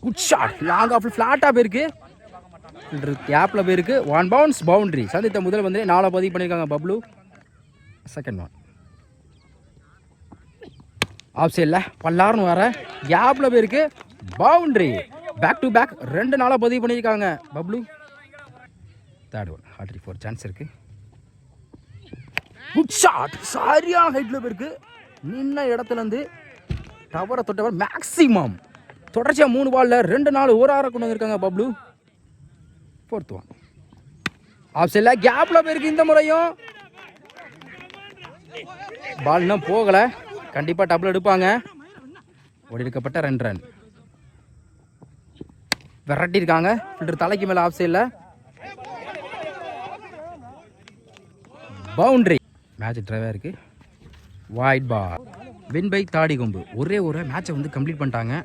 Good shot. Long off ஃப்ளாட்டாக போயிருக்கு. கேப்பில் போயிருக்கு. 1 பவுன்ஸ் பவுண்ட்ரி. சந்தித்த முதல் வந்து 4 பதிவு பண்ணியிருக்காங்க பப்ளு. செகண்ட் ஒன் ஆஃப் சைடில் பல்லாருன்னு வர கேப்பில் போயிருக்கு. பவுண்ட்ரி. பேக் டு பேக் 2 4 பதிவு பண்ணியிருக்காங்க பப்ளு. தேர்ட் ஒன் ஹார்ட்ரி 4 சான்ஸ் இருக்கு. Good shot. சரியான ஹைட்டில் போயிருக்கு. நின்ன இடத்துலேருந்து டவரை தொட்டவர் மேக்ஸிமம். தொடர்ச்சியாக 3 பாலில் 2 4 ஒரு ஆற கொண்டு வந்திருக்காங்க பப்ளு. ஃபோர்த் ஒன் ஆஃப் சைடில் கேப்பில் போயிருக்கு. இந்த முறையும் பால் இன்னும் போகலை. கண்டிப்பாக டபுள் எடுப்பாங்க. ஓடி எடுக்கப்பட்ட 2 ரன். விரட்டியிருக்காங்க ஃபில்டர் தலைக்கு மேலே. ஆஃப் சைடில் பவுண்ட்ரி. மேட்ச் ட்ரைவாக இருக்குது. White ball. வின் பை தாடி கொம்பு. ஒரே ஒரு மேட்சை வந்து கம்ப்ளீட் பண்ணிட்டாங்க.